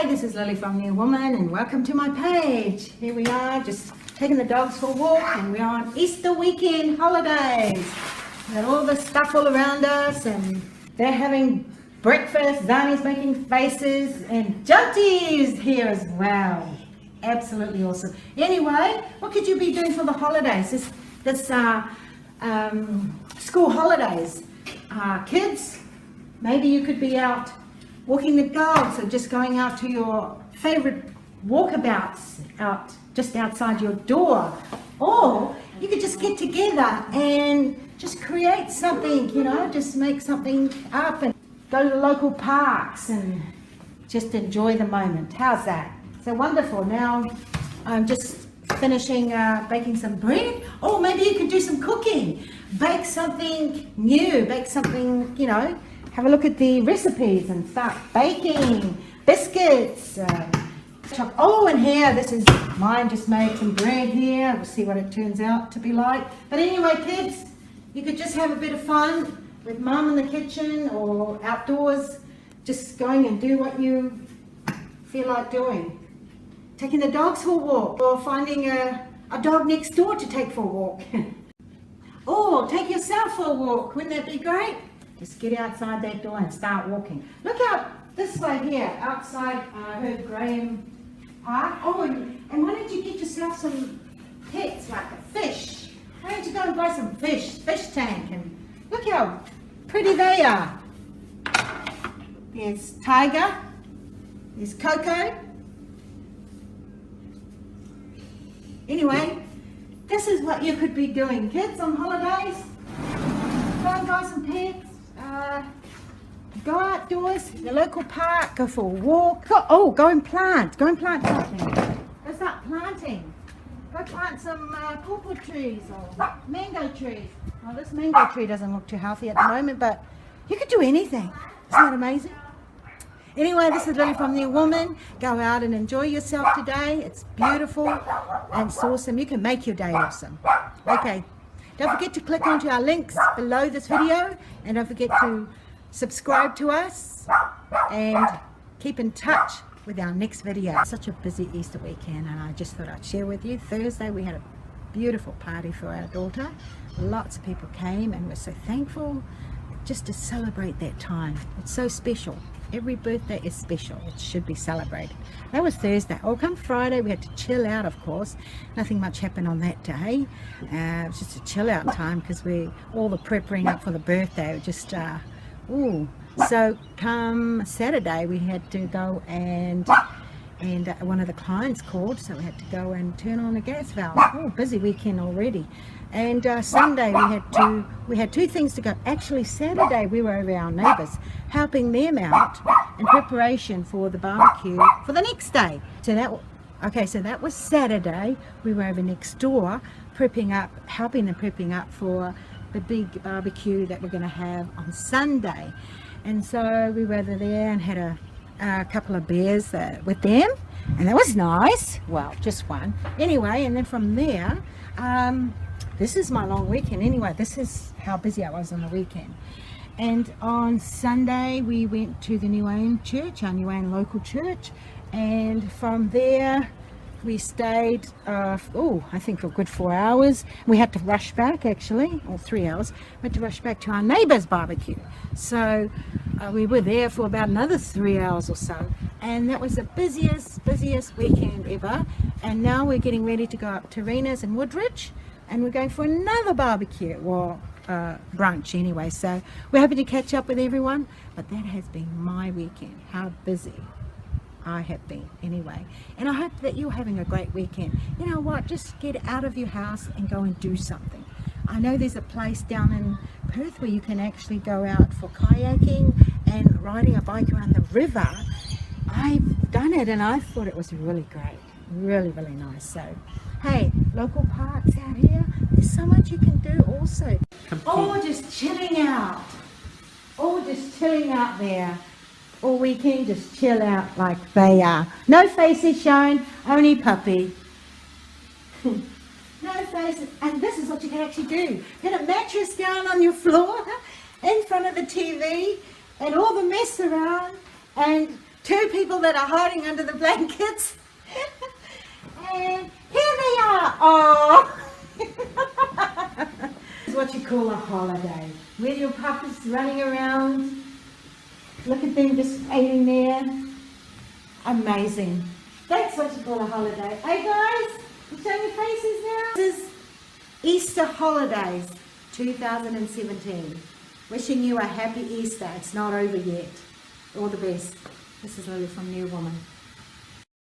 this is Lily from Niu Woman and welcome to my page. Here we are, just taking the dogs for a walk, and we're on Easter weekend holidays. We've got all this stuff all around us and they're having breakfast. Zani's making faces and Junty's here as well. Absolutely awesome. Anyway, what could you be doing for the holidays? This school holidays. Kids, maybe you could be out walking the dogs or just going out to your favorite walkabouts out just outside your door. Or you could just get together and just create something, you know, just make something up and go to the local parks and just enjoy the moment. How's that? So wonderful. Now I'm just finishing baking some bread. Oh, maybe you could do some cooking. Bake something new, bake something, you know, have a look at the recipes and start baking biscuits. Oh, and here, this is mine, just made some bread here. We'll see what it turns out to be like. But anyway, kids, you could just have a bit of fun with mum in the kitchen or outdoors, just going and do what you feel like doing. Taking the dogs for a walk or finding a dog next door to take for a walk. Or take yourself for a walk. Wouldn't that be great? Just get outside that door and start walking. Look out this way here, outside Herb Graham Park. Oh, and why don't you get yourself some pets like a fish? Why don't you go and buy some fish tank, and look how pretty they are. There's Tiger, there's Coco. Anyway, this is what you could be doing, kids, on holidays. Go and buy some pets. Go outdoors, the local park, go for a walk. Go and plant something. Go start planting. Go plant some pawpaw trees or mango trees. Well, this mango tree doesn't look too healthy at the moment, but you could do anything. Isn't that amazing? Anyway, this is Lily from Niu Woman. Go out and enjoy yourself today. It's beautiful and it's awesome. You can make your day awesome. Okay. Don't forget to click onto our links below this video, and don't forget to subscribe to us and keep in touch with our next video. Such a busy Easter weekend, and I just thought I'd share with you. Thursday we had a beautiful party for our daughter. Lots of people came and we're so thankful just to celebrate that time. It's so special. Every birthday is special. It should be celebrated. That was Thursday. Oh, come Friday we had to chill out, of course. Nothing much happened on that day. It was just a chill out time because all the prepping up for the birthday. Just So come Saturday we had to go and one of the clients called, so we had to go and turn on the gas valve. Oh, busy weekend already. And Sunday we had two things to go. Actually, Saturday we were over our neighbours, helping them out in preparation for the barbecue for the next day. So that was Saturday. We were over next door, helping them prepping up for the big barbecue that we're going to have on Sunday. And so we were over there and had a couple of beers with them, and that was nice. Well, just one. Anyway, and then from there, this is my long weekend. Anyway, this is how busy I was on the weekend. And on Sunday, we went to the Niu Woman church, our Niu Woman local church, and from there, we stayed, I think for a good 4 hours. We had to rush back, actually, or 3 hours. We had to rush back to our neighbour's barbecue. So we were there for about another 3 hours or so. And that was the busiest weekend ever. And now we're getting ready to go up to Rena's in Woodridge. And we're going for another barbecue, well, brunch anyway. So we're happy to catch up with everyone. But that has been my weekend. How busy I have been anyway, and I hope that you're having a great weekend. You know what, just get out of your house and go and do something. I know there's a place down in Perth where you can actually go out for kayaking and riding a bike around the river. I've done it and I thought it was really great, really nice. So hey, local parks out here, there's so much you can do also. Or just chilling out there all weekend, just chill out like they are. No faces shown, only puppy. No faces. And this is what you can actually do. Get a mattress down on your floor in front of the TV and all the mess around, and 2 people that are hiding under the blankets. And here they are. Oh, this is what you call a holiday. With your puppies running around. Look at them just eating there. Amazing. That's what you call a holiday. Hey guys, you show your faces now. This is Easter holidays 2017. Wishing you a happy Easter. It's not over yet. All the best. This is Lily from Niu Woman.